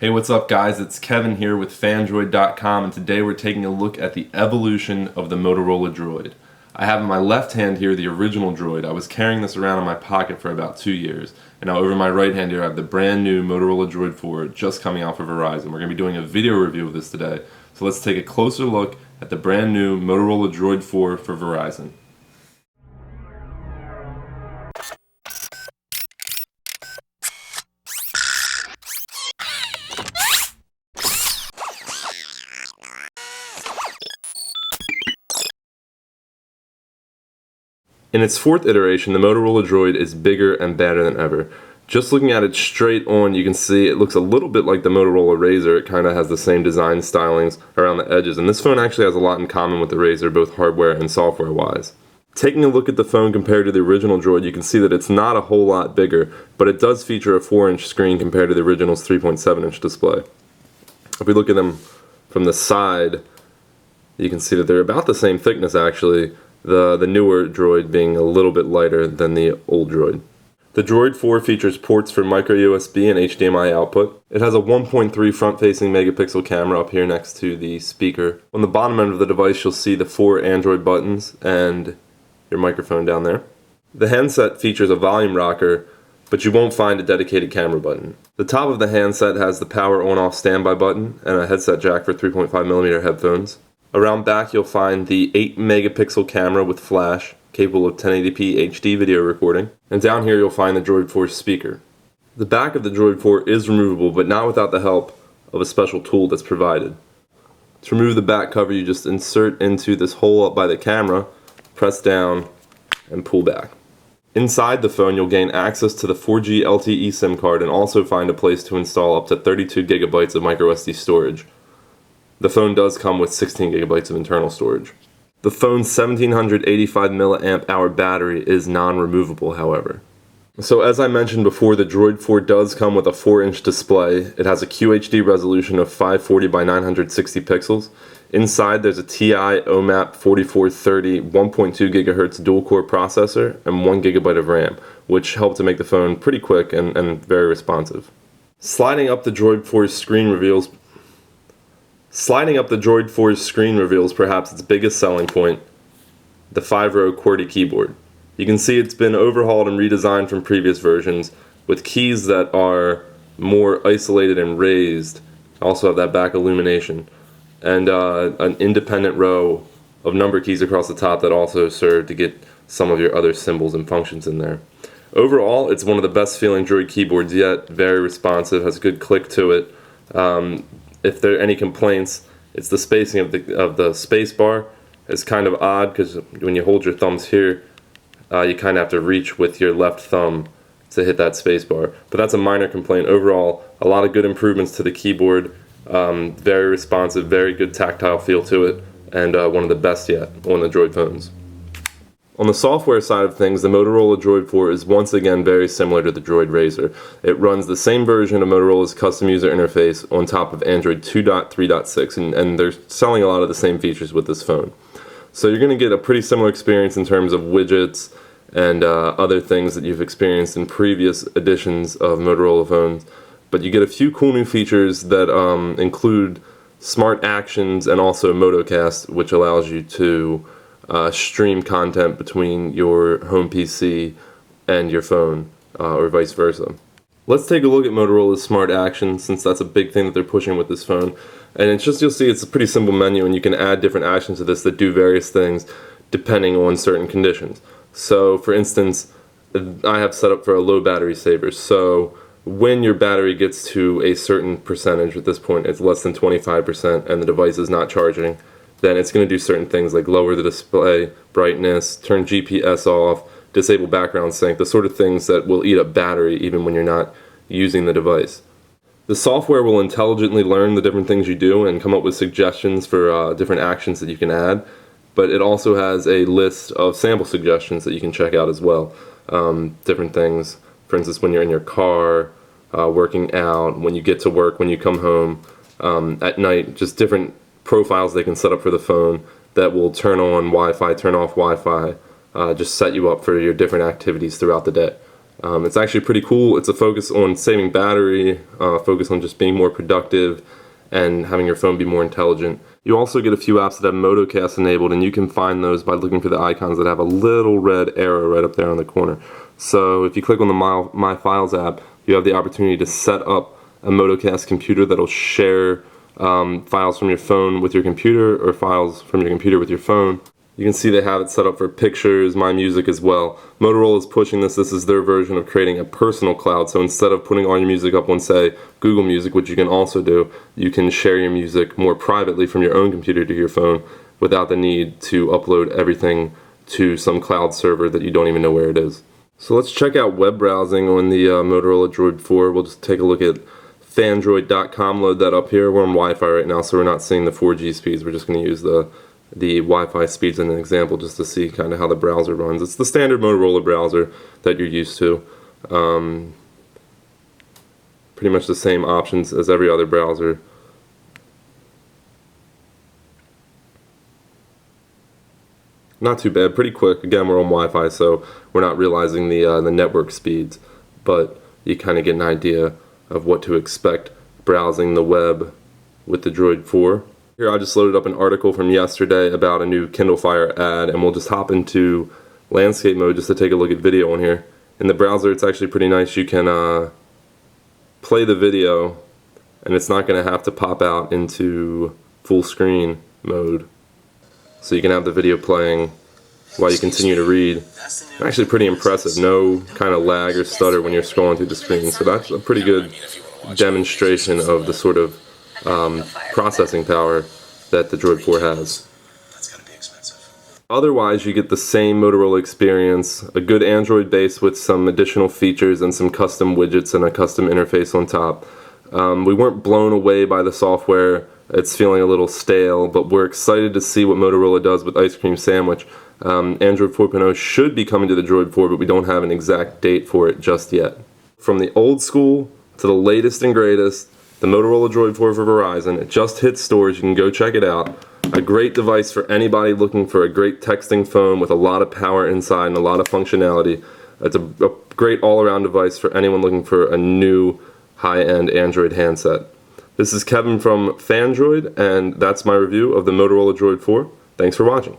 Hey, what's up guys? It's Kevin here with Fandroid.com, and today we're taking a look at the evolution of the Motorola Droid. I have in my left hand here the original Droid. I was carrying this around in my pocket for about 2 years. And now over my right hand here I have the brand new Motorola Droid 4 just coming out for Verizon. We're going to be doing a video review of this today. So let's take a closer look at the brand new Motorola Droid 4 for Verizon. In its fourth iteration, the Motorola Droid is bigger and badder than ever. Just looking at it straight on, you can see it looks a little bit like the Motorola Razr. It kind of has the same design stylings around the edges, and this phone actually has a lot in common with the Razr, both hardware and software wise. Taking a look at the phone compared to the original Droid, you can see that it's not a whole lot bigger, but it does feature a 4-inch screen compared to the original's 3.7-inch display. If we look at them from the side, you can see that they're about the same thickness actually. The newer Droid being a little bit lighter than the old Droid. The Droid 4 features ports for micro USB and HDMI output. It has a 1.3 front-facing megapixel camera up here next to the speaker. On the bottom end of the device you'll see the 4 Android buttons and your microphone down there. The handset features a volume rocker, but you won't find a dedicated camera button. The top of the handset has the power on-off standby button and a headset jack for 3.5mm headphones. Around back you'll find the 8 megapixel camera with flash, capable of 1080p HD video recording. And down here you'll find the Droid 4 speaker. The back of the Droid 4 is removable, but not without the help of a special tool that's provided. To remove the back cover, you just insert into this hole up by the camera, press down, and pull back. Inside the phone you'll gain access to the 4G LTE SIM card and also find a place to install up to 32 gigabytes of microSD storage. The phone does come with 16 gigabytes of internal storage. The phone's 1785 mAh battery is non-removable, however. So as I mentioned before, the Droid 4 does come with a 4-inch display. It has a QHD resolution of 540 by 960 pixels. Inside there's a TI OMAP 4430 1.2 GHz dual-core processor and 1 GB of RAM, which help to make the phone pretty quick and very responsive. Sliding up the Droid 4's screen reveals perhaps its biggest selling point, the 5-row QWERTY keyboard. You can see it's been overhauled and redesigned from previous versions with keys that are more isolated and raised, also have that back illumination, and an independent row of number keys across the top that also serve to get some of your other symbols and functions in there. Overall, it's one of the best feeling Droid keyboards yet, very responsive, has a good click to it. If there are any complaints, it's the spacing of the space bar. It's kind of odd because when you hold your thumbs here, you kind of have to reach with your left thumb to hit that space bar. But that's a minor complaint. Overall, a lot of good improvements to the keyboard. Very responsive, very good tactile feel to it, and one of the best yet on the Droid phones. On the software side of things, the Motorola Droid 4 is once again very similar to the Droid Razr. It runs the same version of Motorola's custom user interface on top of Android 2.3.6, and they're selling a lot of the same features with this phone. So you're going to get a pretty similar experience in terms of widgets and other things that you've experienced in previous editions of Motorola phones, but you get a few cool new features that include smart actions and also Motocast, which allows you to stream content between your home PC and your phone, or vice versa. Let's take a look at Motorola's Smart Actions, since that's a big thing that they're pushing with this phone. And it's just, you'll see it's a pretty simple menu, and you can add different actions to this that do various things depending on certain conditions. So for instance, I have set up for a low battery saver. So when your battery gets to a certain percentage, at this point it's less than 25% and the device is not charging, then it's going to do certain things like lower the display brightness, turn GPS off, disable background sync, the sort of things that will eat up battery even when you're not using the device. The software will intelligently learn the different things you do and come up with suggestions for different actions that you can add, but it also has a list of sample suggestions that you can check out as well. Different things, for instance, when you're in your car, working out, when you get to work, when you come home, at night, just different profiles they can set up for the phone that will turn on Wi-Fi, turn off Wi-Fi, just set you up for your different activities throughout the day. It's actually pretty cool. It's a focus on saving battery, focus on just being more productive and having your phone be more intelligent. You also get a few apps that have Motocast enabled, and you can find those by looking for the icons that have a little red arrow right up there on the corner. So if you click on the My Files app, you have the opportunity to set up a Motocast computer that'll share files from your phone with your computer, or files from your computer with your phone. You can see they have it set up for pictures, My Music as well. Motorola is pushing this. This is their version of creating a personal cloud. So instead of putting all your music up on, say, Google Music, which you can also do, you can share your music more privately from your own computer to your phone without the need to upload everything to some cloud server that you don't even know where it is. So let's check out web browsing on the Motorola Droid 4. We'll just take a look at fandroid.com, load that up here. We're on Wi-Fi right now, so we're not seeing the 4G speeds. We're just going to use the Wi-Fi speeds in an example just to see kind of how the browser runs. It's the standard Motorola browser that you're used to. Pretty much the same options as every other browser. Not too bad, pretty quick. Again, we're on Wi-Fi, so we're not realizing the network speeds, but you kind of get an idea of what to expect browsing the web with the Droid 4. Here I just loaded up an article from yesterday about a new Kindle Fire ad, and we'll just hop into landscape mode just to take a look at video on here. In the browser it's actually pretty nice. You can play the video and it's not going to have to pop out into full screen mode. So you can have the video playing while you continue to read. Actually pretty impressive. No kind of lag or stutter when you're scrolling through the screen. So that's a pretty good demonstration of the sort of processing power that the Droid 4 has. Otherwise, you get the same Motorola experience, a good Android base with some additional features and some custom widgets and a custom interface on top. We weren't blown away by the software. It's feeling a little stale, but we're excited to see what Motorola does with Ice Cream Sandwich. Android 4.0 should be coming to the Droid 4, but we don't have an exact date for it just yet. From the old school to the latest and greatest, the Motorola Droid 4 for Verizon. It just hit stores. You can go check it out. A great device for anybody looking for a great texting phone with a lot of power inside and a lot of functionality. It's a great all-around device for anyone looking for a new high-end Android handset. This is Kevin from Fandroid, and that's my review of the Motorola Droid 4. Thanks for watching.